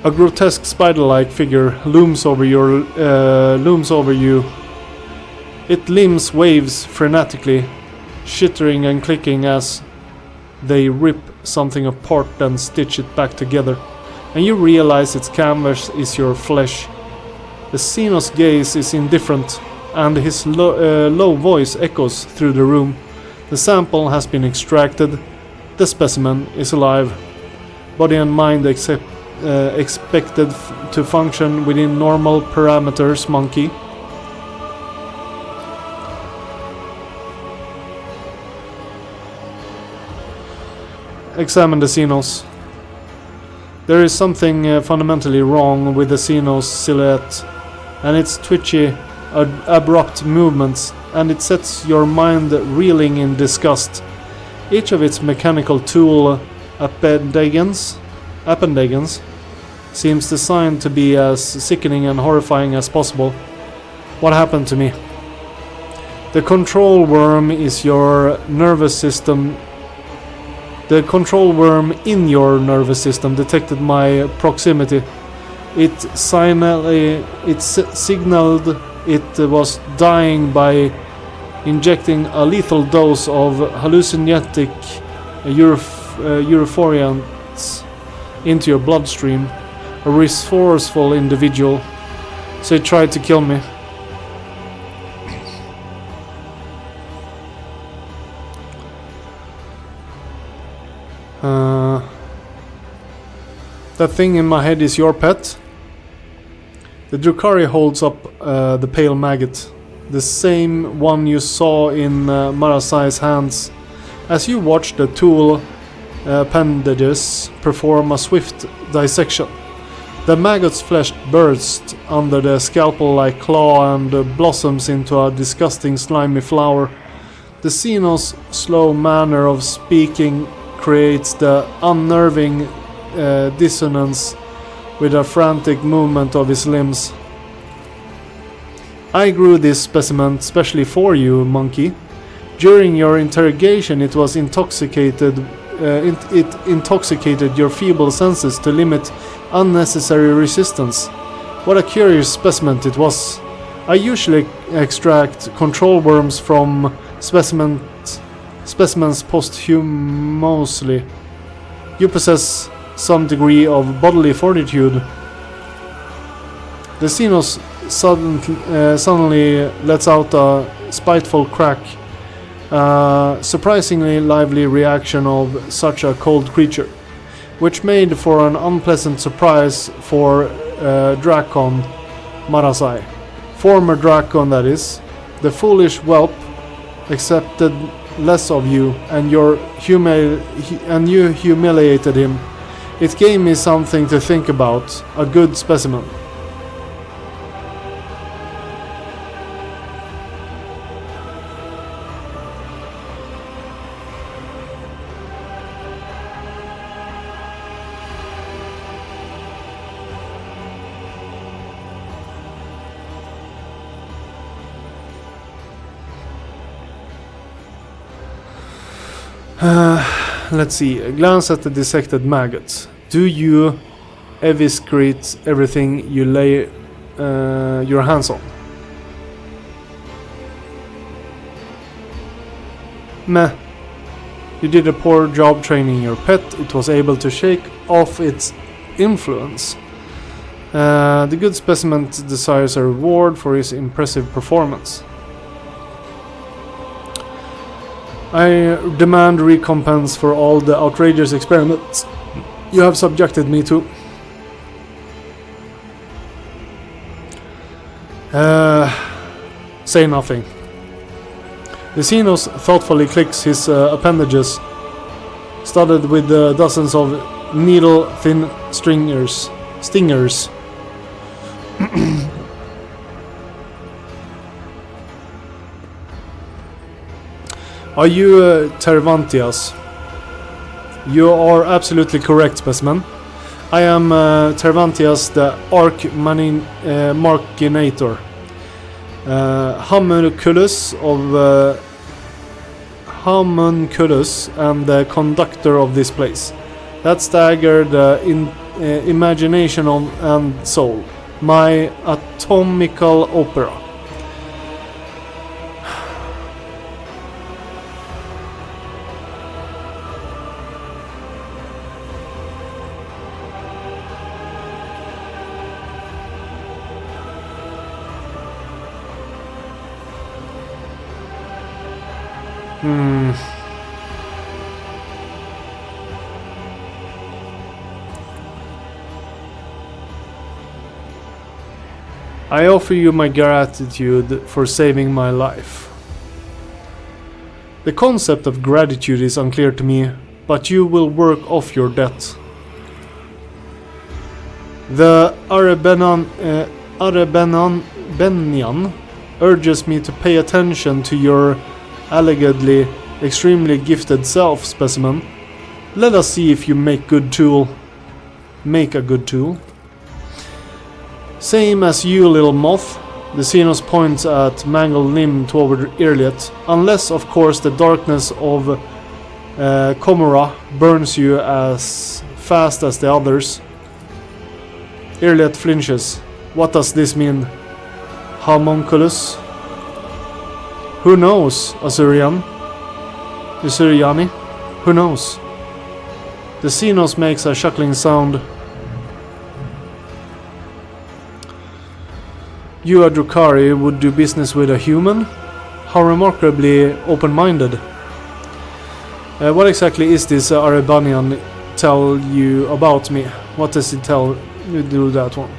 A grotesque spider-like figure looms over you. Its limbs waves frenetically, shittering and clicking as they rip something apart and stitch it back together, and you realize its canvas is your flesh. The Xenos gaze is indifferent, and his low voice echoes through the room. The sample has been extracted. The specimen is alive. Body and mind expected to function within normal parameters, monkey. Examine the Xenos. There is something fundamentally wrong with the Xenos silhouette and its twitchy, abrupt movements, and it sets your mind reeling in disgust. Each of its mechanical tool appendages seems designed to be as sickening and horrifying as possible. What happened to me? The control worm is your nervous system. The control worm in your nervous system detected my proximity. It signaled it was dying by injecting a lethal dose of hallucinogenic euphoriants into your bloodstream. A resourceful individual. So he tried to kill me. That thing in my head is your pet? The Drukhari holds up the pale maggot, the same one you saw in Marasai's hands. As you watch the tool appendages perform a swift dissection, the maggot's flesh bursts under the scalpel-like claw and blossoms into a disgusting slimy flower. The Xenos' slow manner of speaking creates the unnerving dissonance with a frantic movement of his limbs. I grew this specimen specially for you, monkey. During your interrogation, it was intoxicated. It intoxicated your feeble senses to limit unnecessary resistance. What a curious specimen it was. I usually extract control worms from specimens posthumously. You possess some degree of bodily fortitude. The Xenos suddenly lets out a spiteful crack. Surprisingly lively reaction of such a cold creature, which made for an unpleasant surprise for Drakon Marasai. Former Drakon, that is. The foolish whelp accepted less of you, and you humiliated him. It gave me something to think about, a good specimen. Let's see. Glance at the dissected maggots. Do you eviscerate everything you lay your hands on? Meh. You did a poor job training your pet. It was able to shake off its influence. The good specimen desires a reward for his impressive performance. I demand recompense for all the outrageous experiments you have subjected me to. Say nothing. The Xenos thoughtfully clicks his appendages, studded with dozens of needle-thin stingers. Are you Tervantias? You are absolutely correct, specimen. I am Tervantias, the Arch Markinator. homunculus and the conductor of this place. That staggered imagination and soul. My atomical opera. I offer you my gratitude for saving my life. The concept of gratitude is unclear to me, but you will work off your debt. The Arebenian urges me to pay attention to your allegedly extremely gifted self, specimen. Let us see if you make a good tool. Same as you, little moth. The Xenos points at mangled limb toward Irliet. Unless, of course, the darkness of Komora burns you as fast as the others. Irliet flinches. What does this mean? Homunculus? Who knows, Assyriani? Who knows? The Xenos makes a chuckling sound. You, a Drukhari, would do business with a human? How remarkably open-minded. What exactly is this Arebanian tell you about me? What does it tell you? Do that one.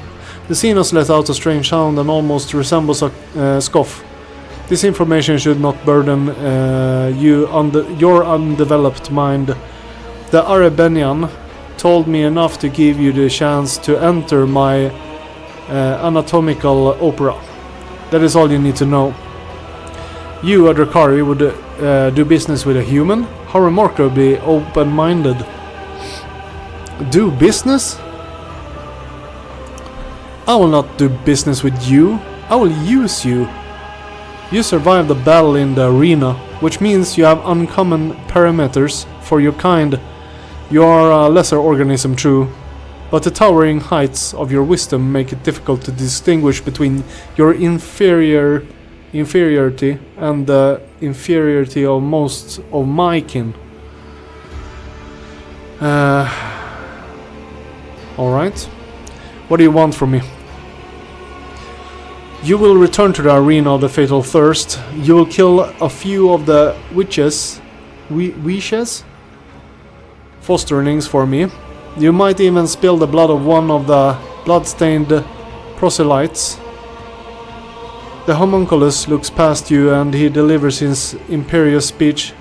The Xenos let out a strange sound and almost resembles a scoff. This information should not burden your undeveloped mind. The Arebanian told me enough to give you the chance to enter my anatomical opera. That is all you need to know. You, a Drukhari, would do business with a human? How remarkably open-minded. Do business? I will not do business with you. I will use you. You survived the battle in the arena, which means you have uncommon parameters for your kind. You are a lesser organism, true, but the towering heights of your wisdom make it difficult to distinguish between your inferiority and the inferiority of most of my kin. Alright. What do you want from me? You will return to the arena of the Fatal Thirst. You will kill a few of the witches? Fosterlings for me. You might even spill the blood of one of the blood-stained proselytes. The homunculus looks past you and he delivers his imperious speech.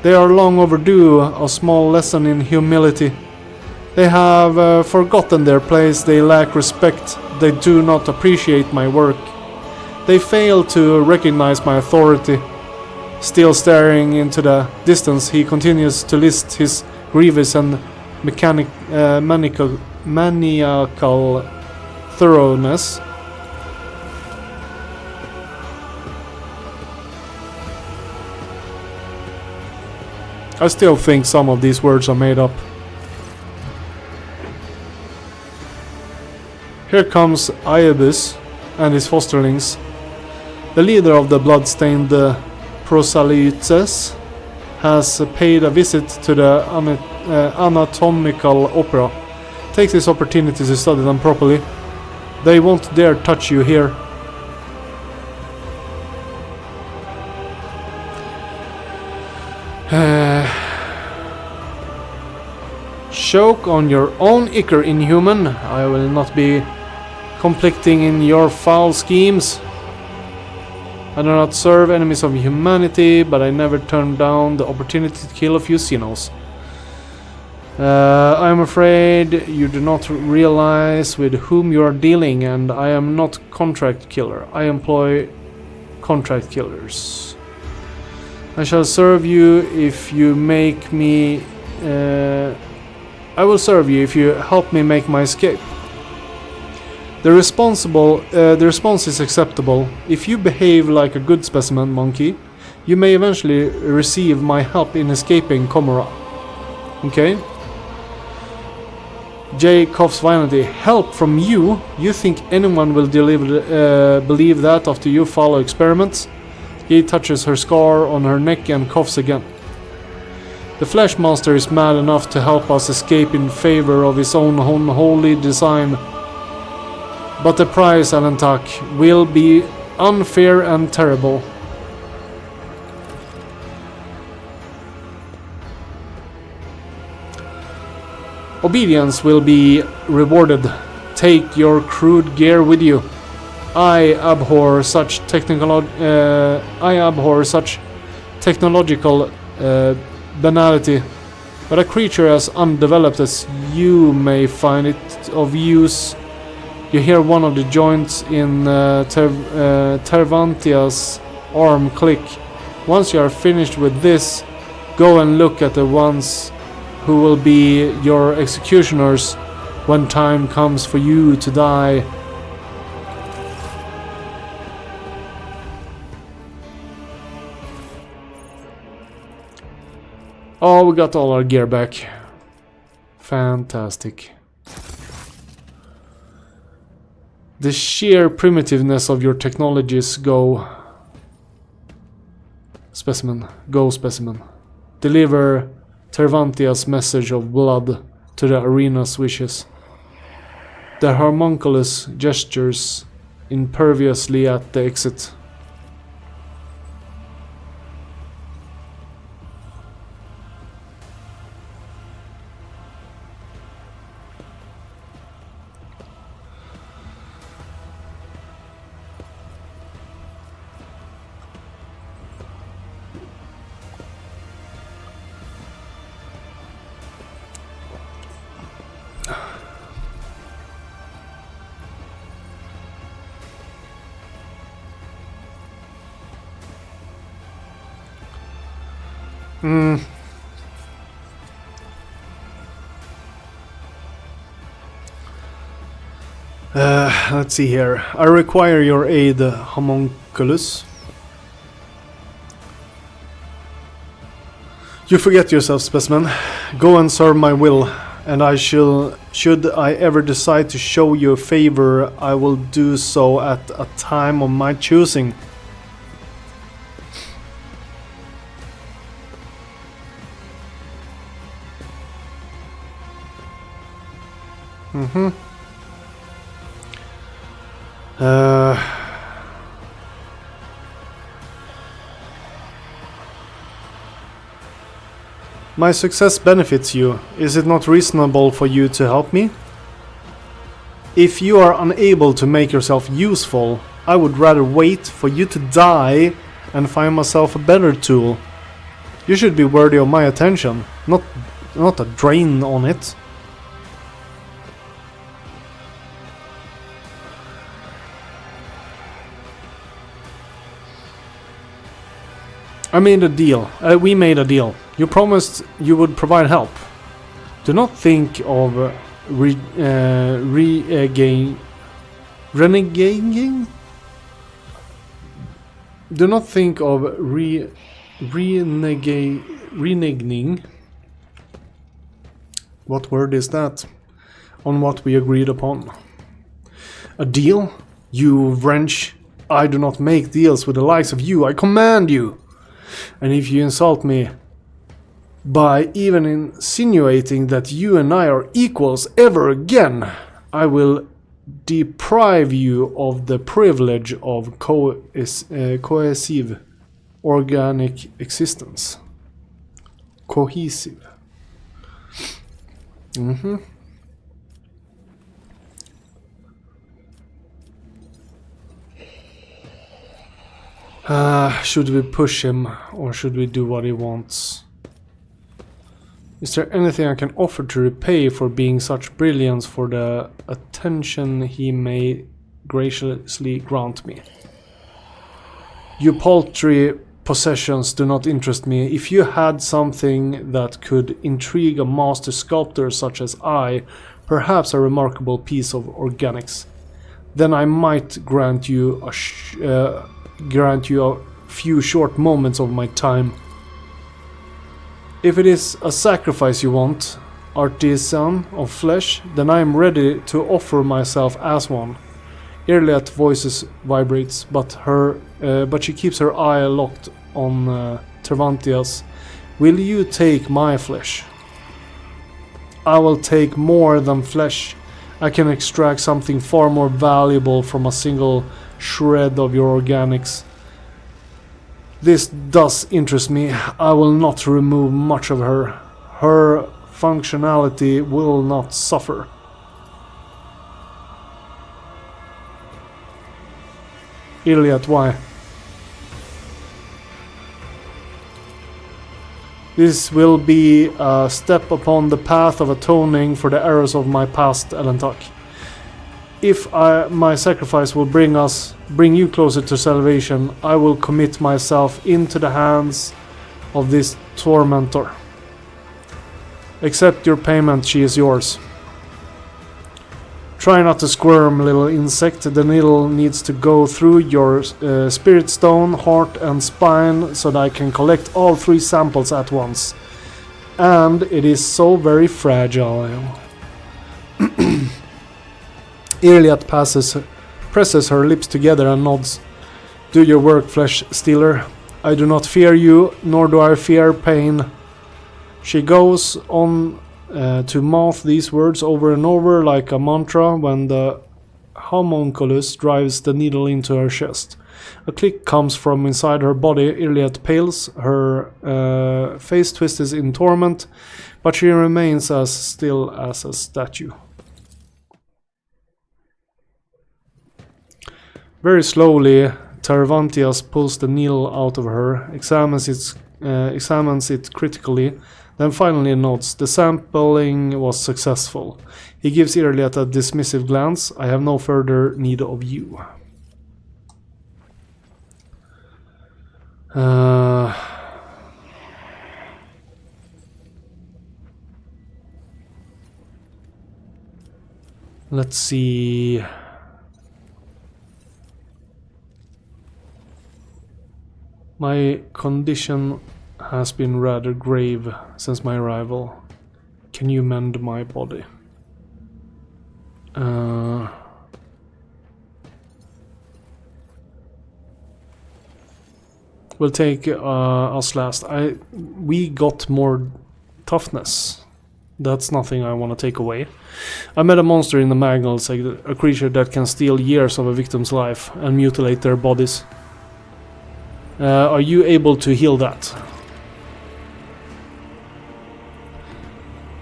They are long overdue, a small lesson in humility. They have forgotten their place, they lack respect, they do not appreciate my work. They fail to recognize my authority. Still staring into the distance, he continues to list his grievous and maniacal thoroughness. I still think some of these words are made up. Here comes Iebus and his fosterlings. The leader of the blood-stained proselytes has paid a visit to the anatomical opera. Take this opportunity to study them properly. They won't dare touch you here. Choke on your own ichor, inhuman. I will not be conflicting in your foul schemes. I do not serve enemies of humanity, but I never turn down the opportunity to kill a few Xenos. I am afraid you do not realize with whom you are dealing, and I am not contract killer. I employ contract killers. I shall serve you if you make me... I will serve you if you help me make my escape. The response is acceptable. If you behave like a good specimen, monkey, you may eventually receive my help in escaping Komora. Okay? Jay coughs violently. Help from you? You think anyone will believe that after you follow experiments? He touches her scar on her neck and coughs again. The flesh monster is mad enough to help us escape in favor of his own unholy design. But the price, Alentak, will be unfair and terrible. Obedience will be rewarded. Take your crude gear with you. I abhor such technological banality, but a creature as undeveloped as you may find it of use. You hear one of the joints in Tervantia's arm click. Once you are finished with this, go and look at the ones who will be your executioners when time comes for you to die. Oh, we got all our gear back. Fantastic. The sheer primitiveness of your technologies go. Specimen. Go, specimen. Deliver Tervantia's message of blood to the arena's wishes. The homunculus gestures imperviously at the exit. Let's see here. I require your aid, homunculus. You forget yourself, specimen. Go and serve my will, and should I ever decide to show you a favor, I will do so at a time of my choosing. My success benefits you. Is it not reasonable for you to help me? If you are unable to make yourself useful, I would rather wait for you to die and find myself a better tool. You should be worthy of my attention, not a drain on it. I made a deal. We made a deal. You promised you would provide help. Do not think of renegating. Do not think of reneging. What word is that? On what we agreed upon. A deal? You wrench. I do not make deals with the likes of you. I command you. And if you insult me by even insinuating that you and I are equals ever again, I will deprive you of the privilege of cohesive organic existence. Cohesive. Should we push him, or should we do what he wants? Is there anything I can offer to repay for being such brilliance, for the attention he may graciously grant me? Your paltry possessions do not interest me. If you had something that could intrigue a master sculptor such as I, perhaps a remarkable piece of organics. then I might grant you a few short moments of my time. If it is a sacrifice you want, artisan of flesh, then I am ready to offer myself as one. Irliat's voice vibrates, but she keeps her eye locked on Tervantias. Will you take my flesh? I will take more than flesh. I can extract something far more valuable from a single shred of your organics. This does interest me. I will not remove much of her. Her functionality will not suffer. Iliad, why? This will be a step upon the path of atoning for the errors of my past, Elentak. If my sacrifice will bring you closer to salvation, I will commit myself into the hands of this tormentor. Accept your payment, she is yours. Try not to squirm, little insect. The needle needs to go through your spirit stone, heart and spine so that I can collect all 3 samples at once. And it is so very fragile. Irliat presses her lips together and nods. Do your work, flesh stealer. I do not fear you, nor do I fear pain. She goes on to mouth these words over and over like a mantra when the homunculus drives the needle into her chest. A click comes from inside her body. Irliat pales, her face twists in torment, but she remains as still as a statue. Very slowly, Tervantias pulls the needle out of her, examines it critically, then finally notes the sampling was successful. He gives Irliat a dismissive glance. I have no further need of you. Let's see. My condition has been rather grave since my arrival. Can you mend my body? We'll take us last. We got more toughness. That's nothing I want to take away. I met a monster in the Magnals, a creature that can steal years of a victim's life and mutilate their bodies. Are you able to heal that?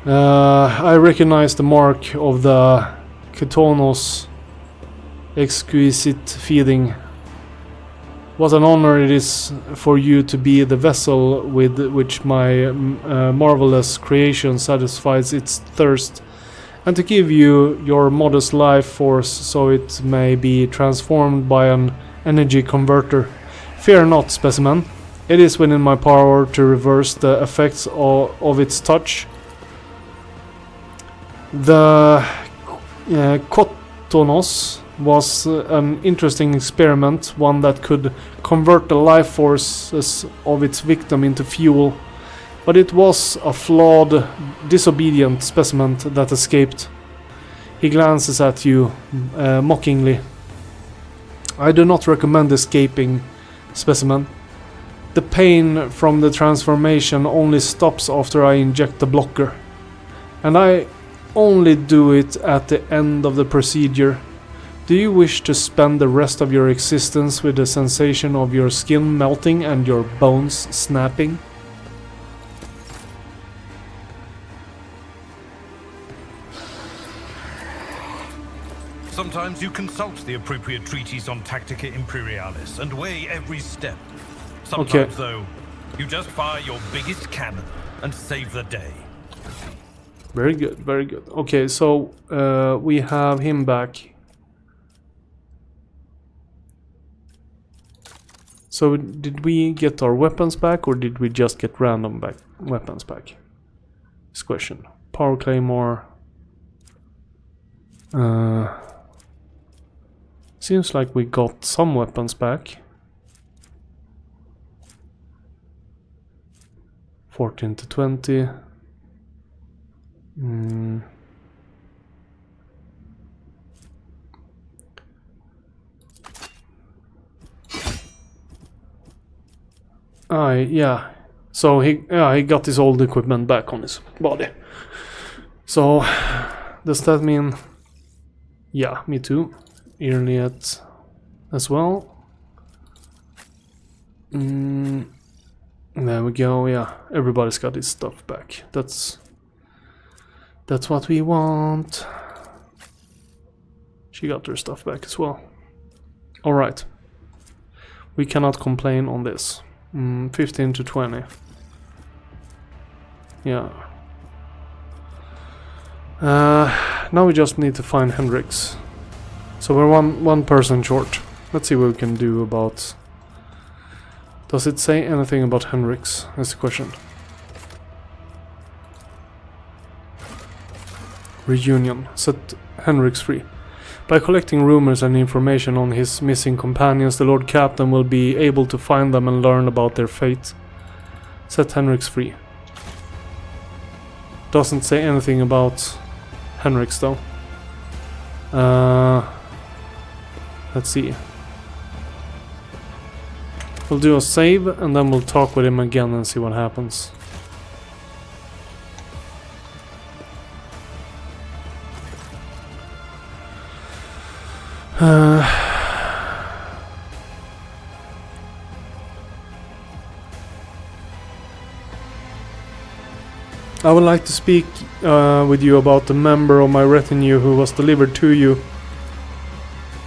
I recognize the mark of the Ketonos exquisite feeding. What an honor it is for you to be the vessel with which my marvelous creation satisfies its thirst, and to give you your modest life force so it may be transformed by an energy converter. Fear not, specimen. It is within my power to reverse the effects of its touch. The Kotonos was an interesting experiment, one that could convert the life forces of its victim into fuel. But it was a flawed, disobedient specimen that escaped. He glances at you mockingly. I do not recommend escaping, specimen. The pain from the transformation only stops after I inject the blocker. And I only do it at the end of the procedure. Do you wish to spend the rest of your existence with the sensation of your skin melting and your bones snapping? Sometimes you consult the appropriate treatise on Tactica Imperialis and weigh every step. Sometimes, though, you just fire your biggest cannon and save the day. Very good, very good. Okay, so we have him back. So did we get our weapons back, or did we just get random weapons back? This question. Power Claymore. Seems like we got some weapons back. 14 to 20. Yeah. So he got his old equipment back on his body. So does that mean? Yeah, me too. Earliet as well. There we go. Yeah, everybody's got his stuff back. That's what we want. She got her stuff back as well. All right. We cannot complain on this. 15 to 20. Yeah. Now we just need to find Hendrix. So we're one person short. Let's see what we can do about... Does it say anything about Hendrix? That's the question. Reunion. Set Hendrix free. By collecting rumors and information on his missing companions, the Lord Captain will be able to find them and learn about their fate. Set Hendrix free. Doesn't say anything about Hendrix though. Let's see. We'll do a save and then we'll talk with him again and see what happens. I would like to speak with you about the member of my retinue who was delivered to you.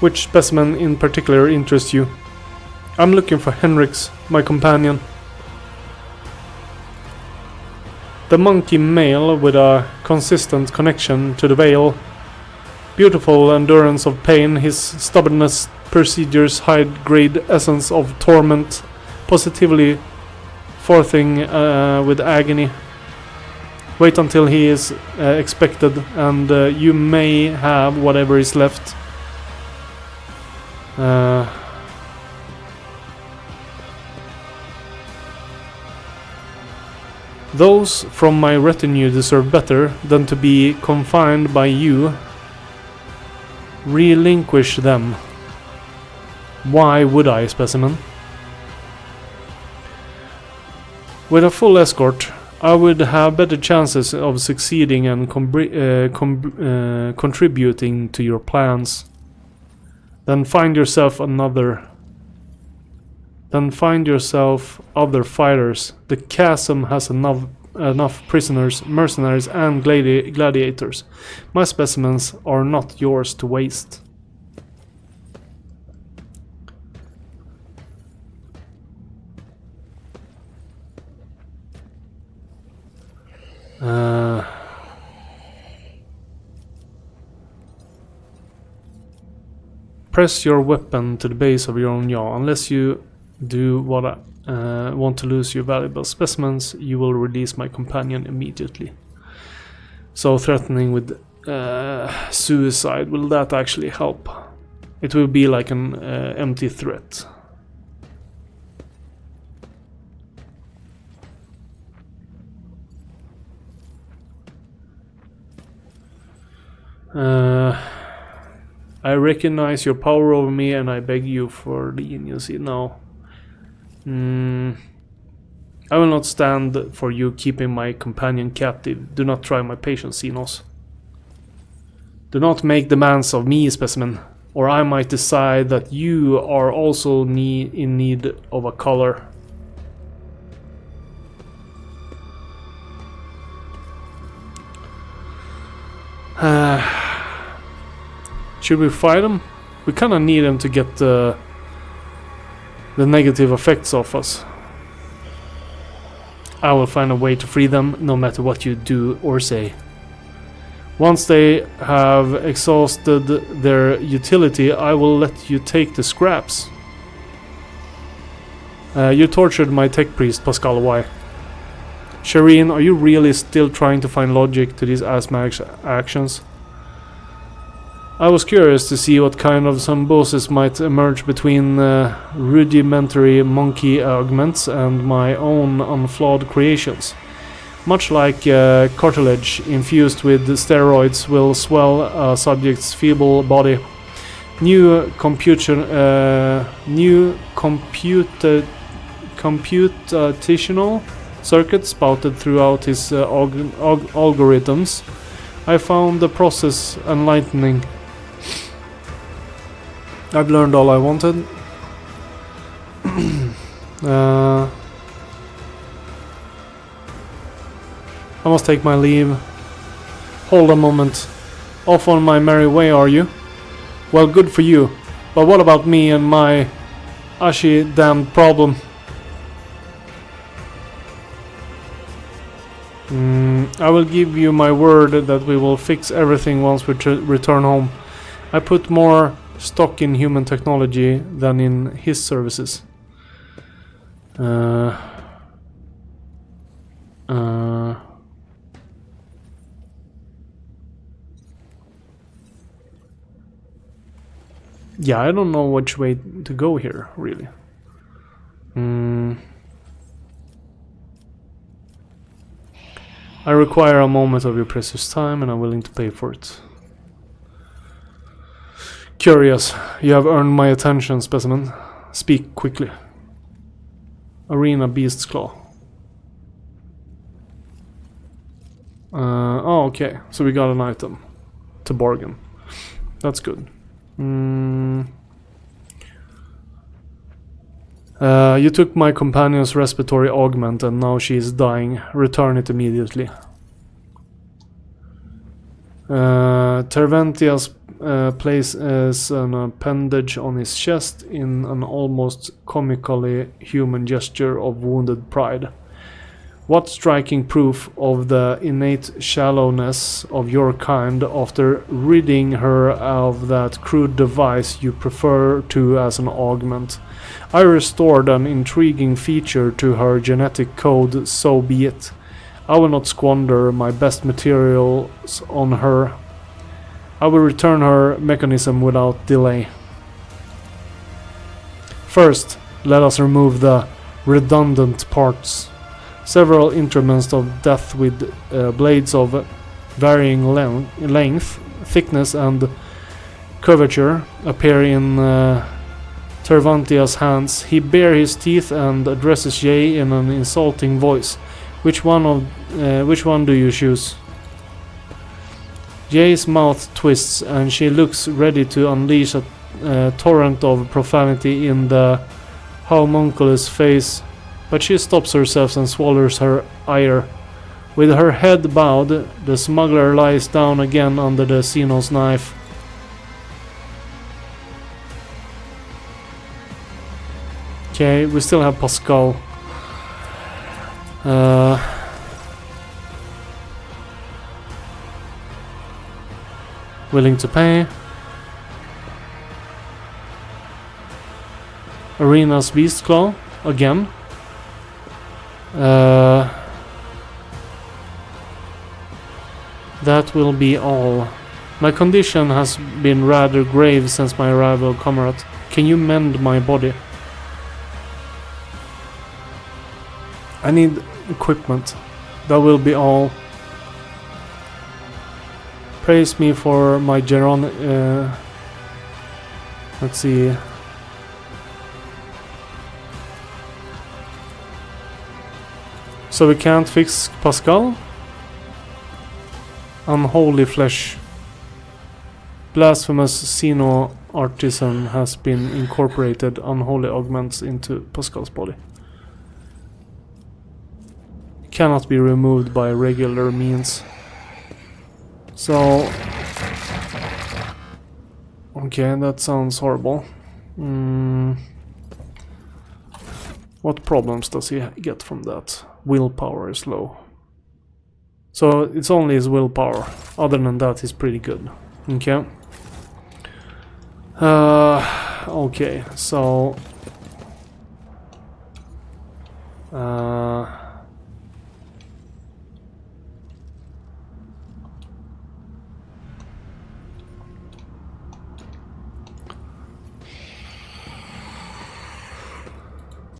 Which specimen in particular interests you? I'm looking for Hendrix, my companion. The monkey male with a consistent connection to the veil. Beautiful endurance of pain, his stubbornness procedures high-grade essence of torment, positively forthing with agony. Wait until he is expected, and you may have whatever is left. Those from my retinue deserve better than to be confined by you. Relinquish them. Why would I, specimen? With a full escort, I would have better chances of succeeding and contributing to your plans. Then find yourself other fighters. The chasm has enough prisoners, mercenaries and gladiators. My specimens are not yours to waste. Press your weapon to the base of your own jaw. Unless you do what I want to lose your valuable specimens, you will release my companion immediately. So threatening with suicide, will that actually help? It will be like an empty threat. I recognize your power over me and I beg you for leniency. No. I will not stand for you keeping my companion captive. Do not try my patience, Xenos. Do not make demands of me, specimen, or I might decide that you are also in need of a collar. Should we fight him? We kinda need him to get the negative effects off us. I will find a way to free them, no matter what you do or say. Once they have exhausted their utility, I will let you take the scraps. You tortured my tech priest, Pascal. Why? Shireen, are you really still trying to find logic to these Asmag's actions? I was curious to see what kind of symbiosis might emerge between rudimentary monkey augments and my own unflawed creations. Much like cartilage infused with steroids will swell a subject's feeble body, new computational circuits spouted throughout his algorithms. I found the process enlightening. I've learned all I wanted. I must take my leave. Hold a moment. Off on my merry way, are you? Well, good for you. But what about me and my damned problem? I will give you my word that we will fix everything once we return home. I put more stock in human technology than in his services. Yeah, I don't know which way to go here, really. I require a moment of your precious time, and I'm willing to pay for it. Curious, you have earned my attention, specimen. Speak quickly. Arena Beast's Claw. Oh, okay. So we got an item to bargain. That's good. You took my companion's respiratory augment and now she is dying. Return it immediately. Terventius places an appendage on his chest in an almost comically human gesture of wounded pride. What striking proof of the innate shallowness of your kind after ridding her of that crude device you prefer to as an augment. I restored an intriguing feature to her genetic code, so be it. I will not squander my best materials on her. I will return her mechanism without delay. First, let us remove the redundant parts. Several instruments of death with blades of varying length, thickness and curvature appear in Tervantia's hands. He bares his teeth and addresses Jay in an insulting voice. Which one do you choose? Jay's mouth twists and she looks ready to unleash a torrent of profanity in the homunculus face. But she stops herself and swallows her ire. With her head bowed, the smuggler lies down again under the Xenos knife. Okay, we still have Pascal. Willing to pay. Arena's Beast Claw again. That will be all. My condition has been rather grave since my arrival, comrade. Can you mend my body? I need equipment. That will be all. Praise me for my let's see. So we can't fix Pascal? Unholy flesh. Blasphemous Xeno artisan has been incorporated unholy augments into Pascal's body. Cannot be removed by regular means. So... okay, that sounds horrible. What problems does he get from that? Willpower is low. So it's only his willpower. Other than that, he's pretty good. Okay. Okay, so...